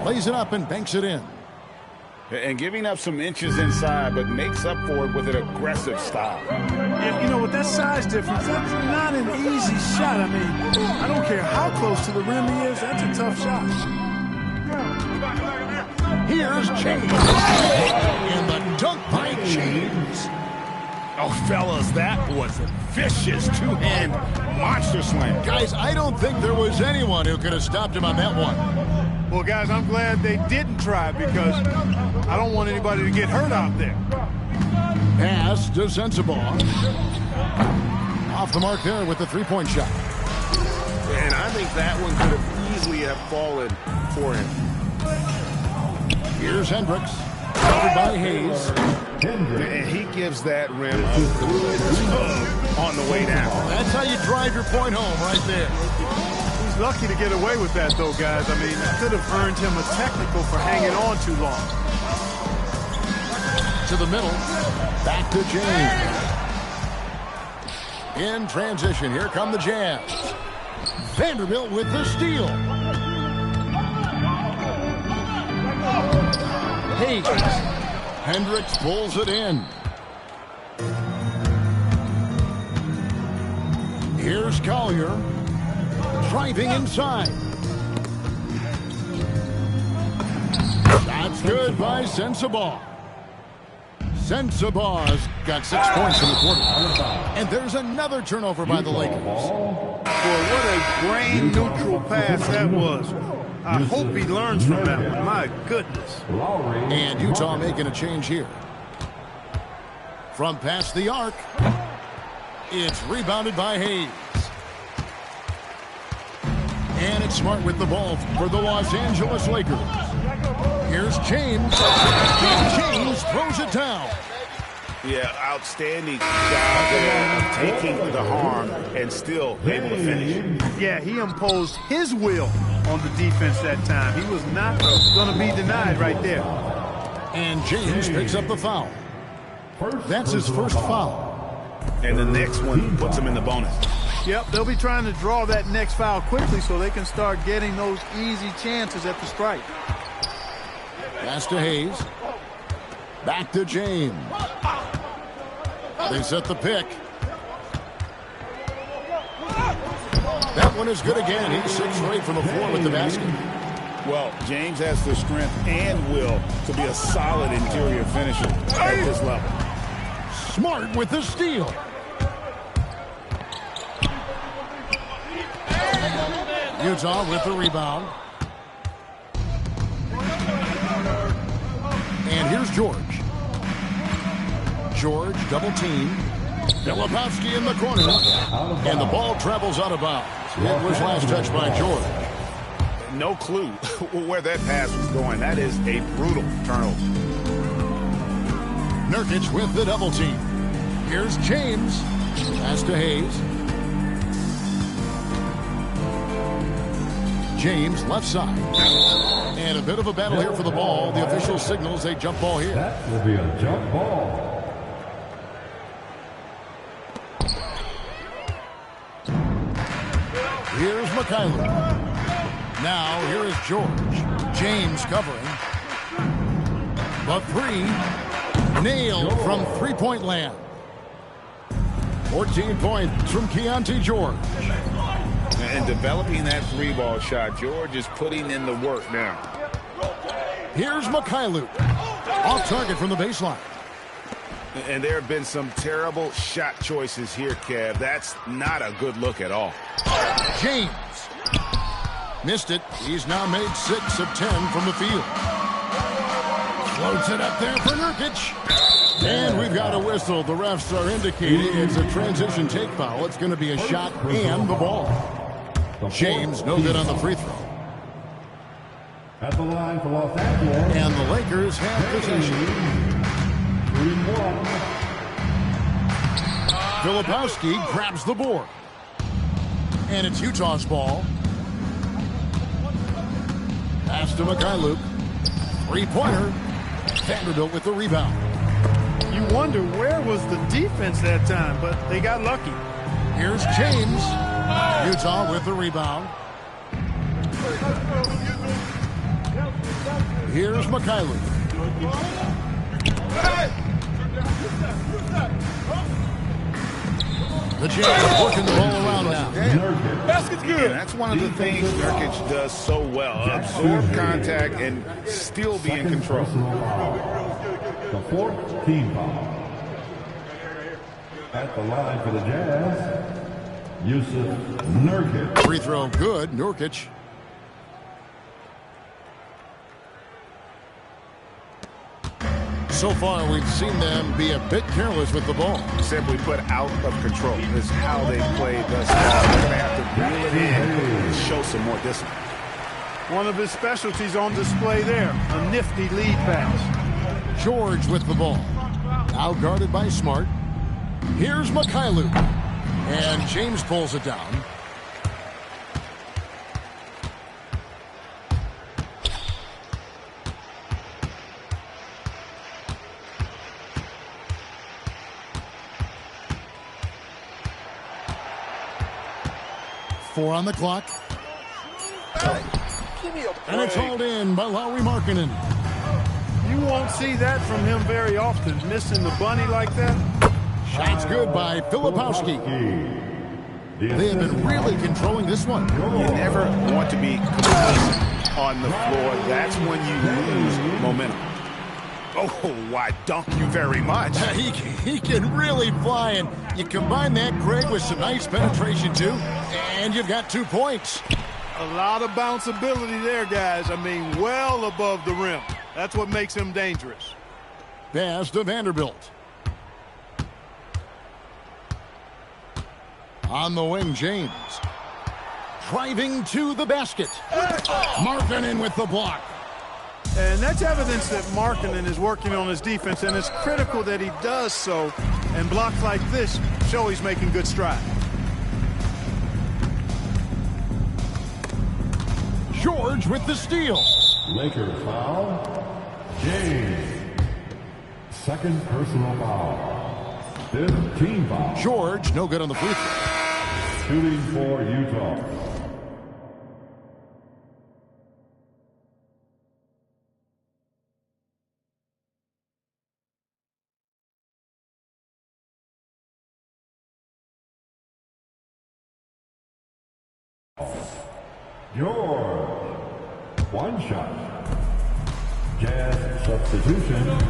Lays it up and banks it in. And giving up some inches inside, but makes up for it with an aggressive stop. And, you know, with that size difference, that's not an easy shot. I mean, I don't care how close to the rim he is. That's a tough shot. Here's James. And the dunk by James. Oh, fellas, that was a vicious 2-hand monster slam. Guys, I don't think there was anyone who could have stopped him on that one. Well, guys, I'm glad they didn't try because I don't want anybody to get hurt out there. Pass to Sensabaugh. Off the mark there with the 3-point shot. And I think that one could have easily have fallen for him. Here's Hendricks. Covered by Hayes. And he gives that rim a good tug on the way down. That's how you drive your point home right there. He's lucky to get away with that, though, guys. I mean, it could have earned him a technical for hanging on too long. To the middle. Back to James. In transition, here come the Jazz. Vanderbilt with the steal. Hayes. Hendricks pulls it in. Here's Collier. Driving inside. That's good by Sensabaugh. Sensabaugh's got 6 points in the quarter. And there's another turnover by the Lakers. Boy, what a brain-neutral pass that was. I hope he learns from that one. My goodness. And Utah making a change here. From past the arc, it's rebounded by Hayes. And it's Smart with the ball for the Los Angeles Lakers. Here's James. And James throws it down. Yeah, outstanding job there of taking the harm and still able to finish. Yeah, he imposed his will on the defense that time. He was not going to be denied right there. And James picks up the foul. That's his first foul. And the next one puts him in the bonus. Yep, they'll be trying to draw that next foul quickly so they can start getting those easy chances at the strike. Pass to Hayes. Back to James. They set the pick. That one is good again. He's 6 straight from the floor with the basket. Well, James has the strength and will to be a solid interior finisher at this level. Smart with the steal. Utah with the rebound. And here's George. George double team. Filipowski in the corner. And the ball travels out of bounds. It was last touched by George. No clue where that pass was going. That is a brutal turnover. Nurkic with the double team. Here's James. Pass to Hayes. James left side. And a bit of a battle here for the ball. The official signals a jump ball here. That will be a jump ball. Here's Mikhailuk. Now here is George. James covering. But 3. Nailed from three-point land. 14 points from Keontae George. And developing that 3-ball shot, George is putting in the work now. Here's Mikhailuk. Off target from the baseline. And there have been some terrible shot choices here, Kev. That's not a good look at all. James. Missed it. He's now made 6 of 10 from the field. Floats it up there for Nurkic. And we've got a whistle. The refs are indicating it's a transition take foul. It's going to be a shot and the ball. James, no good on the free throw. At the line for Los Angeles. And the Lakers have possession. 3-1. Filipowski grabs the board. And it's Utah's ball. Pass to Mikhailuk. 3-pointer. Vanderbilt with the rebound. You wonder where was the defense that time, but they got lucky. Here's James. Utah with the rebound. Here's Mikhailuk. The Jazz working the ball around now. Basket's good. And that's one of the things Nurkic does so well. Absorb contact and still be in control. The 4th team foul. At the line for the Jazz, Yusuf Nurkic. Free throw good. Nurkic. So far, we've seen them be a bit careless with the ball. Simply put, out of control is how they played thus far. They're going to have to reel it in and show some more discipline. One of his specialties on display there, a nifty lead pass. George with the ball. Out guarded by Smart. Here's Mikhailuk. And James pulls it down. Four on the clock. And it's hauled in by Lauri Markkanen. You won't see that from him very often, missing the bunny like that. Shots good by Filipowski. They have been really controlling this one. You never want to be complacent on the floor. That's when you lose momentum. Oh, why, dunk you very much. He can really fly, and you combine that, Greg, with some nice penetration, too, and you've got 2 points. A lot of bounceability there, guys. I mean, well above the rim. That's what makes him dangerous. Pass to Vanderbilt. On the wing, James. Driving to the basket. Markkanen with the block. And that's evidence that Markkanen is working on his defense, and it's critical that he does so. And blocks like this show he's making good strides. George with the steal. Lakers foul. James. 2nd personal foul. 5th team foul. George, no good on the free throw. Shooting for Utah. George. One shot. Jazz substitution.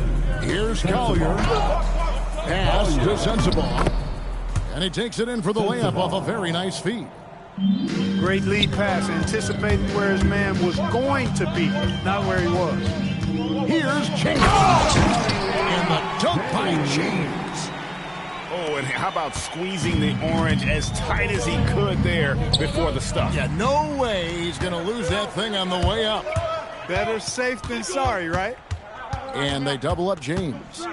Here's Collier. Pass to Sensabaugh. And he takes it in for the layup off a very nice feed. Great lead pass, anticipating where his man was going to be, not where he was. Here's James. And the dunk by James. Oh, and how about squeezing the orange as tight as he could there before the stuff? Yeah, no way he's going to lose that thing on the way up. Better safe than sorry, right? And they double up James.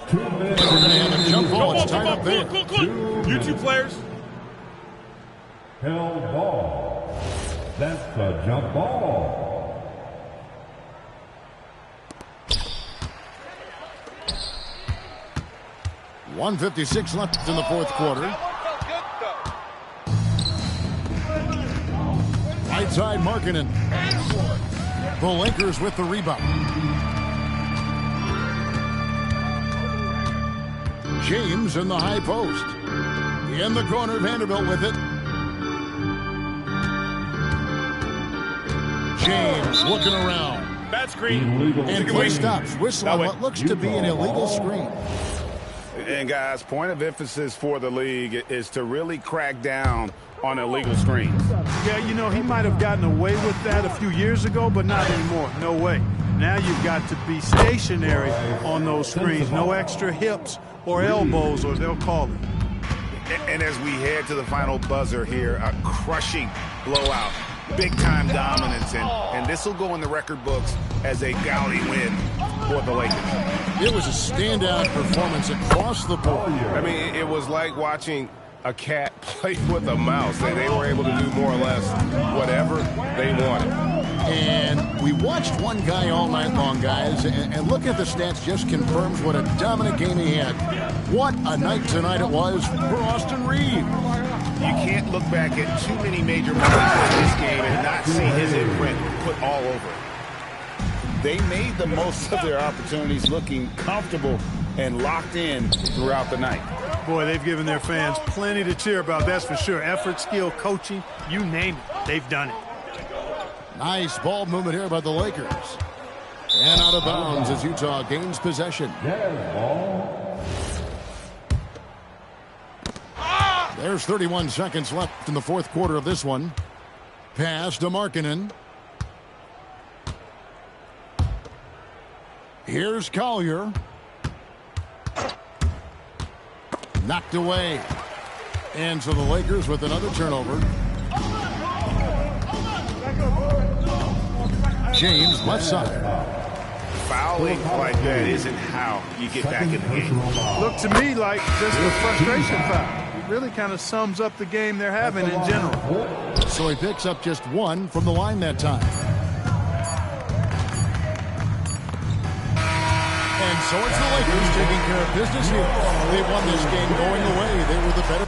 2 minutes. They're going to have a jump ball. It's tied up there. You two players. Held ball. That's a jump ball. .156 left in the fourth quarter. Right side, Markkanen. The Lakers with the rebound. James in the high post. In the corner, Vanderbilt with it. James looking around. Bad screen. And play stops, whistling what looks to be an illegal screen. And guys, point of emphasis for the league is to really crack down on illegal screens. Yeah, you know, he might have gotten away with that a few years ago, but not anymore. No way. Now you've got to be stationary on those screens. No extra hips or elbows, or they'll call it. And as we head to the final buzzer here, a crushing blowout. Big-time dominance, and this will go in the record books as a gaudy win for the Lakers. It was a standout performance across the board. I mean, it was like watching a cat play with a mouse. They were able to do more or less whatever they wanted. And we watched one guy all night long, guys, and look at the stats just confirms what a dominant game he had. What a night tonight it was for Austin Reeves. You can't look back at too many major moments in this game and not see his imprint put all over it. They made the most of their opportunities, looking comfortable and locked in throughout the night. Boy, they've given their fans plenty to cheer about, that's for sure. Effort, skill, coaching, you name it, they've done it. Nice ball movement here by the Lakers. And out of bounds as Utah gains possession. There's 31 seconds left in the fourth quarter of this one. Pass to Markkanen. Here's Collier. Knocked away. And so the Lakers with another turnover. James left side. Fouling like that isn't how you get back in the game. Looked to me like just a frustration foul. It really kind of sums up the game they're having in general. So he picks up just one from the line that time. And so it's the Lakers taking care of business here. They won this game going away. They were the better.